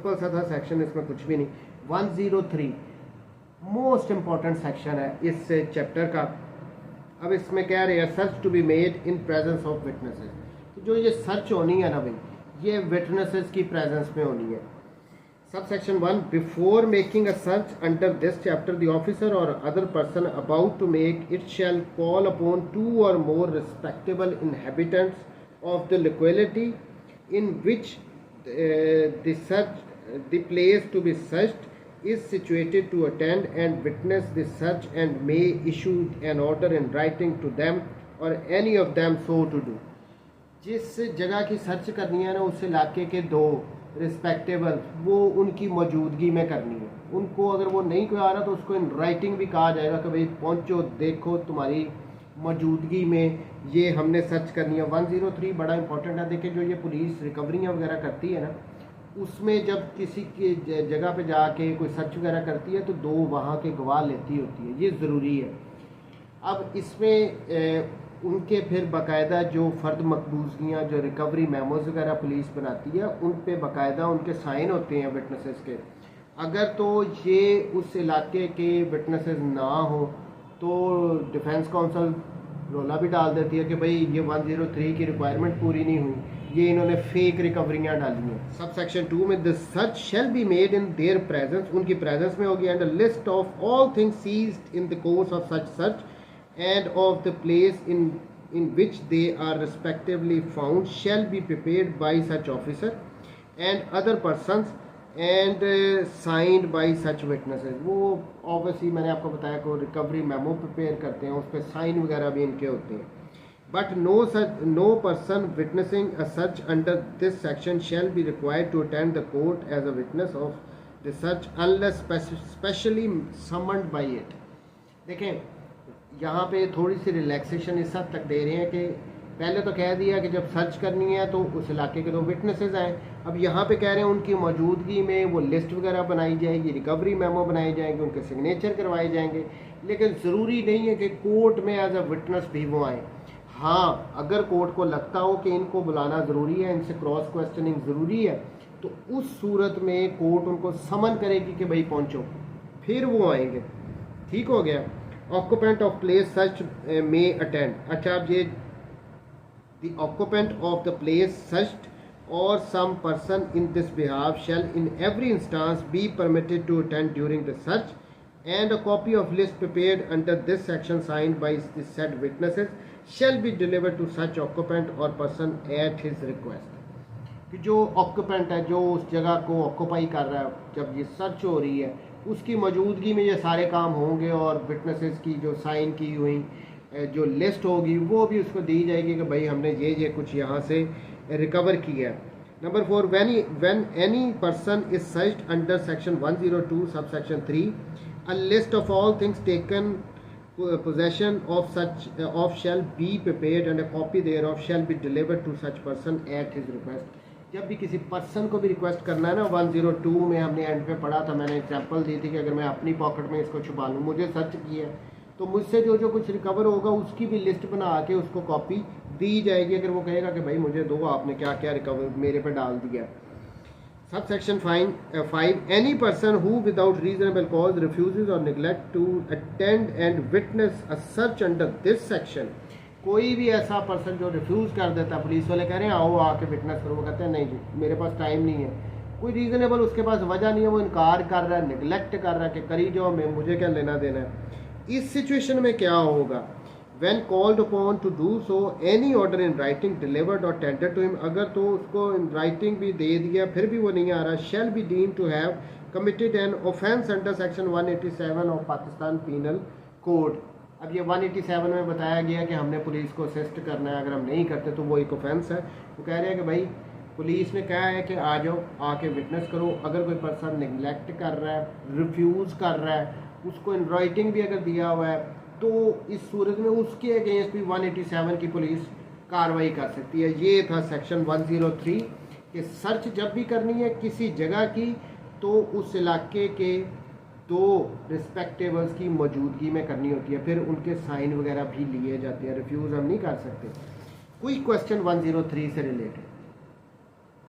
Simple सा था section, इसमें कुछ भी नहीं। 103 मोस्ट इम्पॉर्टेंट सेक्शन है इस चैप्टर का। अब इसमें कह रहे हैं search to be made in presence of witnesses. तो जो ये सर्च होनी है ना भाई, ये विटनेसेस की प्रेजेंस में होनी है। सब section 1, before making a search under this chapter the officer or other person about to make it shall call upon 2 or more respectable inhabitants of the locality in which the place to be searched is situated to attend and witness the search and may issue an order in writing to them or any of them so to do। जिस जगह की search करनी है ना, उस इलाके के 2 respectable, वो उनकी मौजूदगी में करनी है। उनको अगर वो नहीं कोई आ रहा तो उसको इन राइटिंग भी कहा जाएगा कि भाई पहुंचो, देखो तुम्हारी मौजूदगी में ये हमने सर्च करनी है। 103 बड़ा इंपॉर्टेंट है। देखिए जो ये पुलिस रिकवरियाँ वगैरह करती है ना, उसमें जब किसी की जगह पे जाके कोई सर्च वगैरह करती है तो 2 वहाँ के गवाह लेती होती है, ये ज़रूरी है। अब इसमें उनके फिर बाकायदा जो फ़र्द मकबूजगियाँ, जो रिकवरी मेमोज वगैरह पुलिस बनाती है, उन पे बाकायदा उनके साइन होते हैं विटनेसेस के। अगर तो ये उस इलाके के विटनेसेस ना हो तो डिफेंस काउंसिल रोला भी डाल देती है कि भाई ये 103 की रिक्वायरमेंट पूरी नहीं हुई, ये इन्होंने फेक रिकवरियाँ डाली हैं। सब सेक्शन 2 में the search shall be made in their presence, उनकी प्रेजेंस में होगी, and a list of all things seized in the course of such search and of the place in which they are respectively found shall be prepared by such officer and other persons and signed by such witnesses। वो obviously मैंने आपको बताया कि recovery memo prepare करते हैं, उस पर sign वगैरह भी इनके होते हैं। But no person witnessing a search under this section shall be required to attend the court as a witness of the search unless specially summoned by it। देखें यहाँ पे थोड़ी सी रिलैक्सेशन इस हद तक दे रहे हैं कि पहले तो कह दिया कि जब सर्च करनी है तो उस इलाके के 2 विटनेसेस आए। अब यहाँ पे कह रहे हैं उनकी मौजूदगी में वो लिस्ट वगैरह बनाई जाएगी, रिकवरी मेमो बनाई जाएंगे, उनके सिग्नेचर करवाए जाएंगे। लेकिन ज़रूरी नहीं है कि कोर्ट में एज अ विटनेस भी वो आए। हाँ, अगर कोर्ट को लगता हो कि इनको बुलाना ज़रूरी है, इनसे क्रॉस क्वेश्चनिंग ज़रूरी है, तो उस सूरत में कोर्ट उनको समन करेगी कि भाई पहुँचो, फिर वो आएंगे। ठीक हो गया। Occupant of place search may attend. अच्छा, अब ये the occupant of the place searched or some person in this behalf shall in every instance be permitted to attend during the search and a copy of list prepared under this section signed by the said witnesses shall be delivered to such occupant or person at his request. कि जो occupant है, जो उस जगह को occupy कर रहा है, जब ये सर्च हो रही है उसकी मौजूदगी में ये सारे काम होंगे और विटनेसेस की जो साइन की हुई जो लिस्ट होगी वो भी उसको दी जाएगी कि भाई हमने ये कुछ यहाँ से रिकवर किया। Number 4, when any person is searched under section 102 sub section 3 a list of all things taken possession of shall be prepared and a copy thereof shall be delivered to such person at his request। जब भी किसी person को भी request करना है ना, 102 में हमने एंड पे पढ़ा था, मैंने एग्जांपल दी थी कि अगर मैं अपनी पॉकेट में इसको छुपा लूँ, मुझे सर्च किया तो मुझसे जो कुछ रिकवर होगा उसकी भी लिस्ट बना के उसको कॉपी दी जाएगी। अगर वो कहेगा कि भाई मुझे दो, आपने क्या क्या रिकवर मेरे पे डाल दिया। सब section 5 any person who without reasonable cause refuses or neglect to attend and witness a search under this section. कोई भी ऐसा पर्सन जो रिफ्यूज़ कर देता, पुलिस वाले कह रहे हैं आओ आके विटनेस करो, वो कहते हैं नहीं जी मेरे पास टाइम नहीं है, कोई रीज़नेबल उसके पास वजह नहीं है, वो इनकार कर रहा है, निगलेक्ट कर रहा है कि करी जाओ, मैं मुझे क्या लेना देना है। इस सिचुएशन में क्या होगा? when called upon to do so any order in writing delivered or tendered to him, अगर तो उसको in writing भी दे दिया फिर भी वो नहीं आ रहा, shall be deemed to have committed an offence under section 187 of Pakistan Penal Code। अब ये 187 में बताया गया कि हमने पुलिस को असिस्ट करना है, अगर हम नहीं करते तो वो एक ऑफेंस है। वो कह रहे हैं कि भाई पुलिस ने कहा है कि आ जाओ आके विटनेस करो, अगर कोई पर्सन निगलेक्ट कर रहा है, रिफ्यूज़ कर रहा है, उसको इन राइटिंग भी अगर दिया हुआ है, तो इस सूरत में उसके अगेंस्ट भी 187 की पुलिस कार्रवाई कर सकती है। ये था सेक्शन 103 कि सर्च जब भी करनी है किसी जगह की तो उस इलाके के दो रिस्पेक्टेबल्स की मौजूदगी में करनी होती है, फिर उनके साइन वगैरह भी लिए जाते हैं, रिफ्यूज़ हम नहीं कर सकते। कोई क्वेश्चन 103 से रिलेटेड?